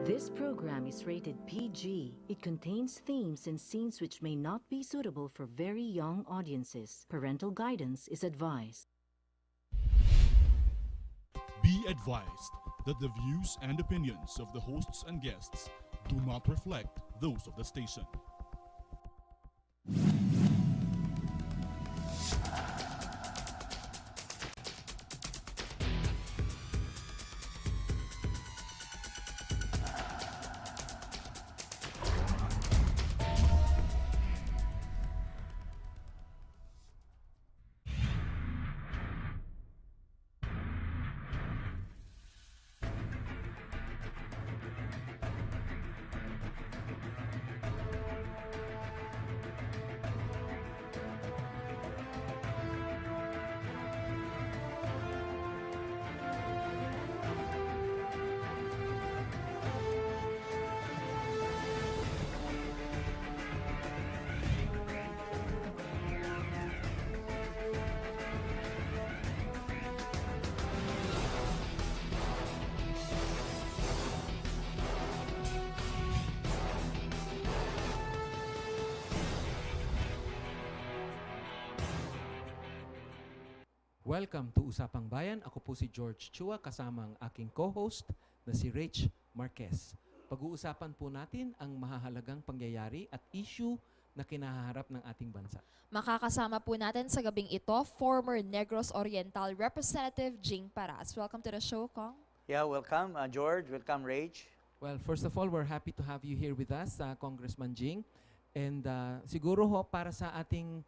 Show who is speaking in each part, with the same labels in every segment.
Speaker 1: This program is rated PG. It contains themes and scenes which may not be suitable for very young audiences. Parental guidance is advised.
Speaker 2: Be advised that the views and opinions of the hosts and guests do not reflect those of the station.
Speaker 3: Welcome to Usapang Bayan. Ako po si George Chua kasama ang aking co-host na si Rach Marquez. Pag-uusapan po natin ang mahahalagang pangyayari at issue na kinaharap ng ating bansa.
Speaker 4: Makakasama po natin sa gabing ito, former Negros Oriental Representative Jing. Welcome to the show, Kong.
Speaker 5: Yeah, welcome, George. Welcome, Rach.
Speaker 3: Well, first of all, we're happy to have you here with us, Congressman Jing. And siguro ho, para sa ating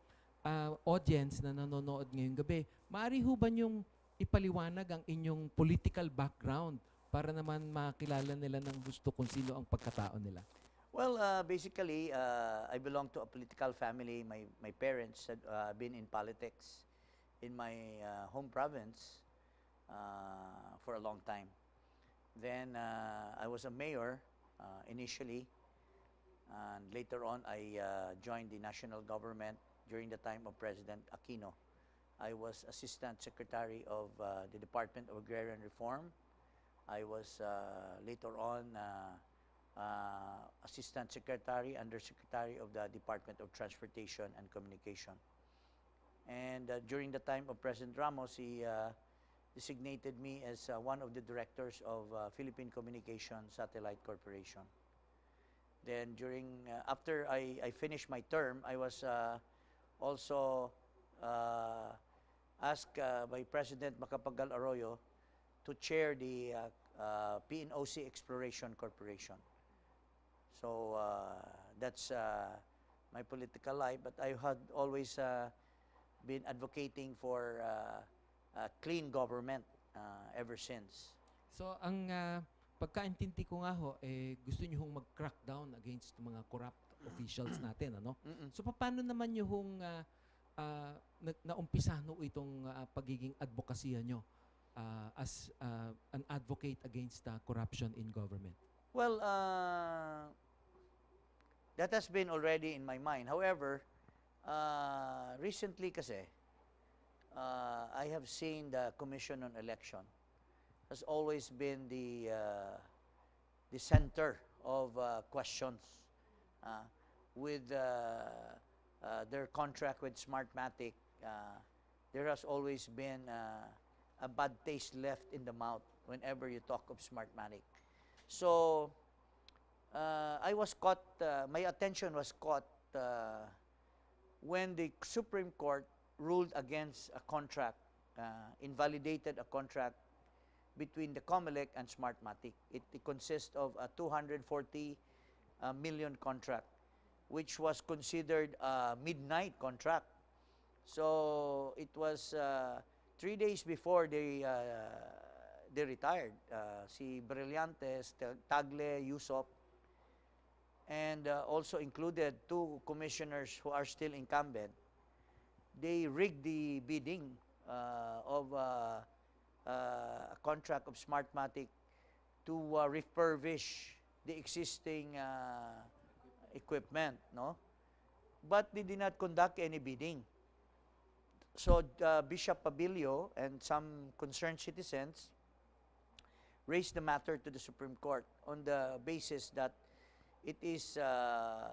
Speaker 3: audience na nanonood ngayong gabi, maaari ho ba niyong ipaliwanag ang inyong political background para naman makilala nila ng gusto kung sino ang pagkatao nila?
Speaker 5: Well, basically, I belong to a political family. My parents had been in politics in my home province for a long time. Then I was a mayor initially, and later on I joined the national government during the time of President Aquino. I was Assistant Secretary of the Department of Agrarian Reform. I was later on Assistant Secretary, Undersecretary of the Department of Transportation and Communication. And during the time of President Ramos, he designated me as one of the directors of Philippine Communication Satellite Corporation. Then after I finished my term, I was also asked by President Macapagal Arroyo to chair the PNOC Exploration Corporation. So that's my political life, but I had always been advocating for clean government ever since.
Speaker 3: So ang pagkaintindi ko nga ho, gusto niyo hong mag-crackdown against mga corrupt officials natin, ano? So paano naman niyo hong naumpisa no itong pagiging advokasya nyo as an advocate against corruption in government?
Speaker 5: Well, that has been already in my mind. However, recently kasi, I have seen the Commission on Election has always been the center of questions with their contract with Smartmatic. There has always been a bad taste left in the mouth whenever you talk of Smartmatic. So I was caught, my attention was caught when the Supreme Court ruled against a contract, invalidated a contract between the COMELEC and Smartmatic. It consists of a 240 million contract, which was considered a midnight contract. So it was 3 days before they retired. Si Brillantes, Tagle, Usop, and also included 2 commissioners who are still incumbent. They rigged the bidding of a contract of Smartmatic to refurbish the existing equipment, no? But they did not conduct any bidding. So Bishop Pabilio and some concerned citizens raised the matter to the Supreme Court on the basis that it is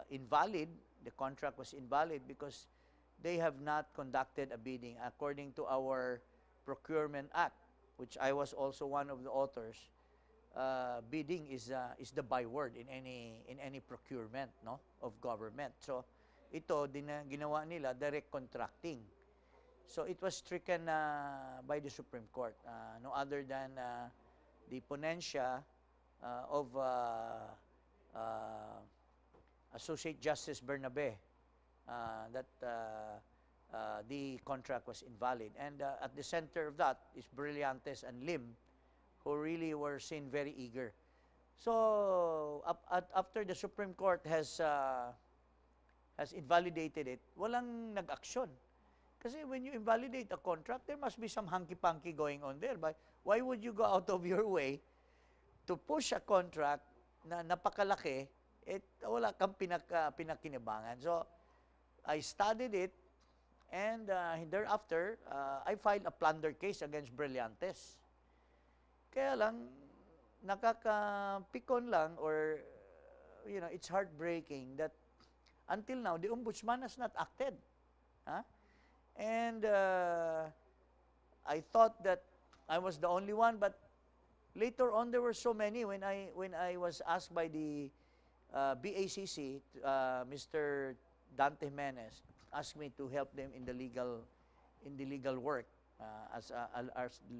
Speaker 5: invalid, the contract was invalid because they have not conducted a bidding according to our Procurement Act, which I was also one of the authors. Bidding is the byword in any procurement, no, of government. So ito ginawa nila direct contracting. So it was stricken by the Supreme Court, no other than the ponencia of Associate Justice Bernabe, that the contract was invalid. And at the center of that is Brillantes and Lim, who really were seen very eager. So after the Supreme Court has invalidated it, walang nag-aksyon. Kasi when you invalidate a contract, there must be some hanky-panky going on there. But why would you go out of your way to push a contract na napakalaki, wala kang pinakinabangan? So, I studied it, and thereafter, I filed a plunder case against Brillantes. Kaya lang, nakakapikon lang, or, it's heartbreaking that until now, the Ombudsman has not acted. Huh? And I thought that I was the only one, but later on there were so many. When I was asked by the BACC, Mr. Dante Jimenez asked me to help them in the legal work as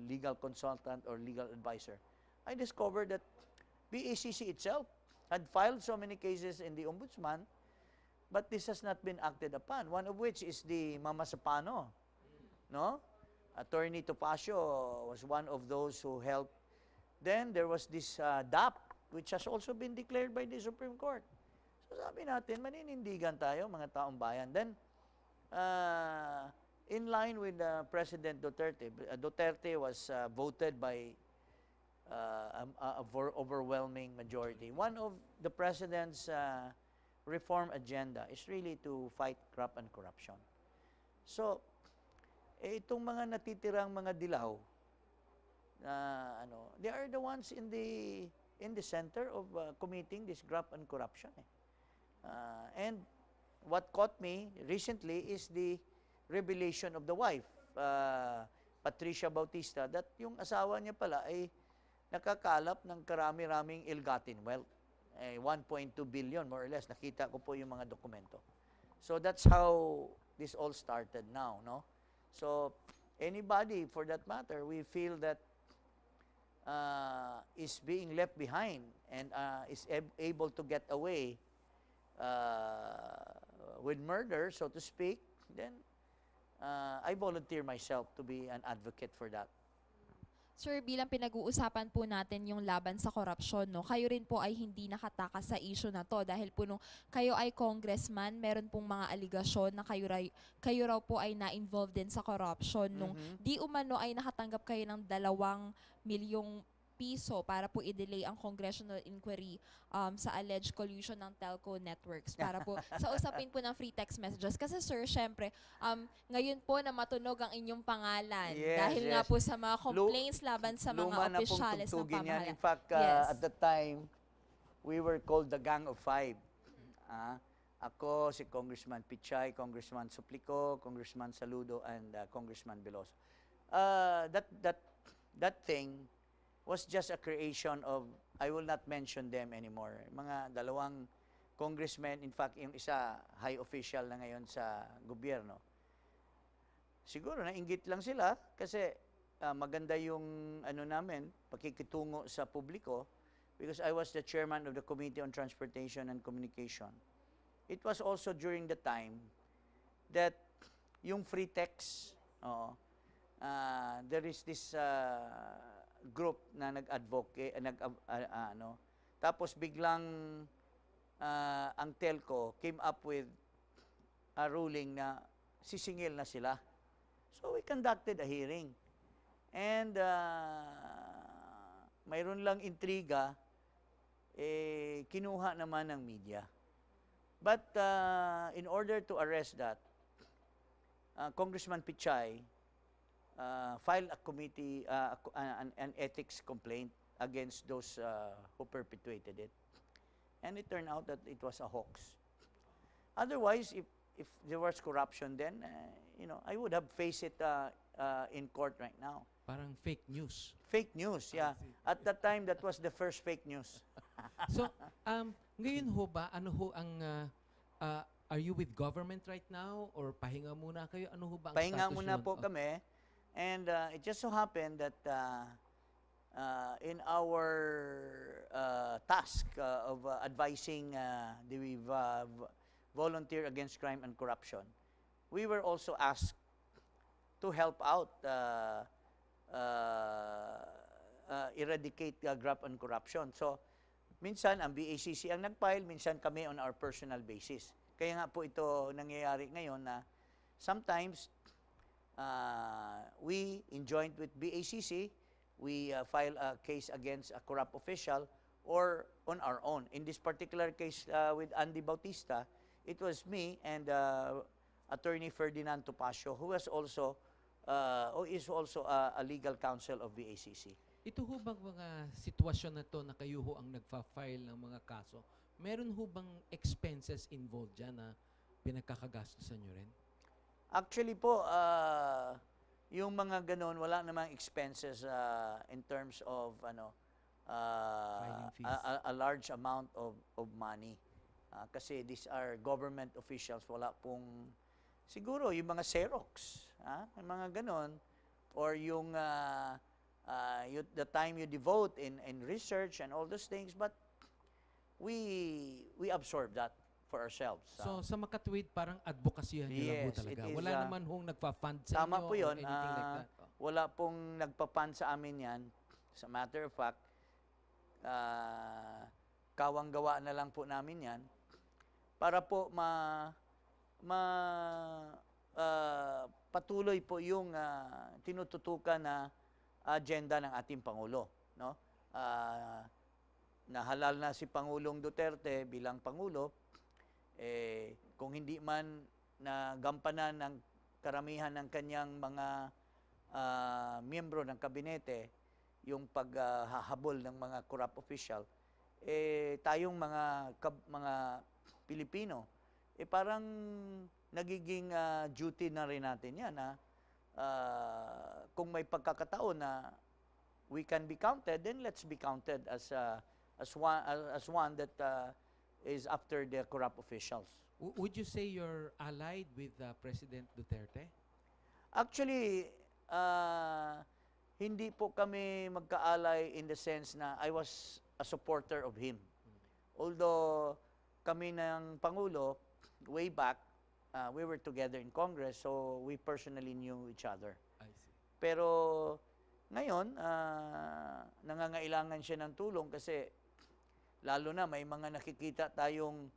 Speaker 5: legal consultant or legal advisor. I discovered that BACC itself had filed so many cases in the Ombudsman, but this has not been acted upon. One of which is the Mama Sapano, no? Attorney Topacio was one of those who helped. Then there was this DAP, which has also been declared by the Supreme Court. So sabi natin, maninindigan tayo, mga taong bayan. Then, in line with President Duterte, Duterte was voted by a overwhelming majority. One of the President's reform agenda is really to fight graft and corruption. So, itong mga natitirang mga dilaw, they are the ones in the center of committing this graft and corruption. And what caught me recently is the revelation of the wife, Patricia Bautista, that yung asawa niya pala ay nakakalap ng karami-raming ill-gotten wealth. 1.2 billion, more or less. Nakita ko po yung mga dokumento. So that's how this all started now, no? So anybody, for that matter, we feel that is being left behind and is able to get away with murder, so to speak, then I volunteer myself to be an advocate for that.
Speaker 4: Sir, bilang pinag-uusapan po natin yung laban sa korupsyon, no, kayo rin po ay hindi nakatakas sa issue na to dahil po nung kayo ay congressman, meron pong mga aligasyon na kayo raw po ay na-involved din sa corruption. Nung di umano ay nakatanggap kayo ng 2 milyong piso para po i-delay ang congressional inquiry sa alleged collusion ng telco networks para po sa usapin po ng free text messages. Kasi sir, syempre, ngayon po na matunog ang inyong pangalan dahil nga po sa mga complaints laban sa mga opisyales ng pamahalaan.
Speaker 5: In fact, at the time, we were called the Gang of Five. Ako, si Congressman Pichay, Congressman Suplico, Congressman Saludo, and Congressman Veloso. That thing was just a creation of, I will not mention them anymore, mga dalawang congressmen, in fact, yung isa high official na ngayon sa gobyerno. Siguro nainggit lang sila kasi maganda yung namin, pakikitungo sa publiko, because I was the chairman of the Committee on Transportation and Communication. It was also during the time that yung free text, there is this group na nag-advocate, tapos biglang ang telco came up with a ruling na sisingil na sila. So we conducted a hearing. And mayroon lang intriga, kinuha naman ng media. But in order to arrest that, Congressman Pichay filed a committee, an ethics complaint against those who perpetuated it. And it turned out that it was a hoax. Otherwise, if there was corruption then, I would have faced it in court right now.
Speaker 3: Parang fake news.
Speaker 5: Fake news, yeah. At that time, that was the first fake news.
Speaker 3: So, ngayon ho ba, ano ho ang, are you with government right now or pahinga muna kayo? Ano ho ba ang
Speaker 5: Pahinga
Speaker 3: status
Speaker 5: muna
Speaker 3: yun?
Speaker 5: po kami. And it just so happened that in our task of advising the Volunteer Against Crime and Corruption, we were also asked to help out eradicate graft and corruption. So, minsan ang BACC ang nag-file, minsan kami on our personal basis. Kaya nga po ito nangyayari ngayon na sometimes we, in joint with BACC, we file a case against a corrupt official or on our own. In this particular case with Andy Bautista, it was me and Attorney Ferdinand Topacio, who was also who is also a legal counsel of BACC.
Speaker 3: Ito ho bang mga sitwasyon na to na kayo ho ang nagfa-file ng mga kaso, meron ho bang expenses involved dyan na pinagkakagastosan nyo rin?
Speaker 5: Actually po, yung mga ganun, wala namang expenses in terms of
Speaker 3: Filing fees.
Speaker 5: a large amount of money. Kasi these are government officials, wala pong, siguro yung mga Xerox, yung mga ganun, or yung the time you devote in research and all those things, but we absorb that for ourselves.
Speaker 3: So, sa makatwid, parang advokasyahan nyo lang ho
Speaker 5: Yes,
Speaker 3: talaga.
Speaker 5: it is,
Speaker 3: Wala naman hong nagfa-fund sa
Speaker 5: Tama
Speaker 3: inyo
Speaker 5: po yun.
Speaker 3: or anything like that. Oh.
Speaker 5: Wala pong nagpapan sa amin yan. As a matter of fact, kawang-gawa na lang po namin yan para po patuloy po yung tinututukan na agenda ng ating Pangulo. No? Nahalal na si Pangulong Duterte bilang Pangulo, kung hindi man nagampanan ng karamihan ng kanyang mga miyembro ng kabinete yung paghahabol ng mga corrupt official, tayong mga Pilipino, parang nagiging duty na rin natin yan na kung may pagkakataon na we can be counted, then let's be counted as one that is after the corrupt officials.
Speaker 3: Would you say you're allied with President Duterte?
Speaker 5: Actually, hindi po kami magkaalay in the sense na I was a supporter of him. Although kami ng Pangulo, way back, we were together in Congress, so we personally knew each other.
Speaker 3: I see.
Speaker 5: Pero ngayon, nangangailangan siya ng tulong kasi lalo na may mga nakikita tayong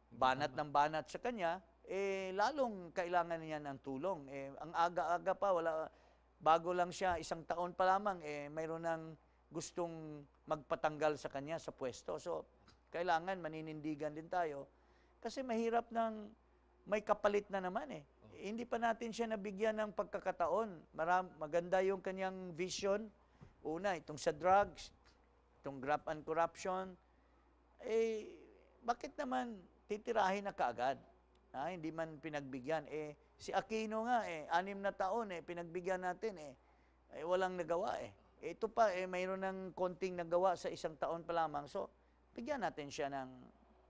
Speaker 5: banat ng banat sa kanya, lalong kailangan niya ng tulong. Ang aga-aga pa, bago lang siya, 1 taon pa lamang, mayroon ng gustong magpatanggal sa kanya sa pwesto. So, kailangan maninindigan din tayo kasi mahirap ng may kapalit na naman . Hindi pa natin siya nabigyan ng pagkakataon. Maganda yung kanyang vision. Una, itong sa drugs, itong graft and corruption. Bakit naman titirahin na kaagad? Hindi man pinagbigyan. Si Aquino nga, 6 na taon, pinagbigyan natin, walang nagawa . Ito pa, mayroon ng konting nagawa sa 1 taon pa lamang. So, bigyan natin siya ng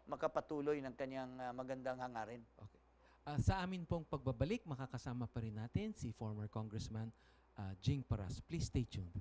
Speaker 5: makapatuloy ng kanyang magandang hangarin.
Speaker 3: Okay. Sa amin pong pagbabalik, makakasama pa rin natin si former Congressman Jing. Please stay tuned.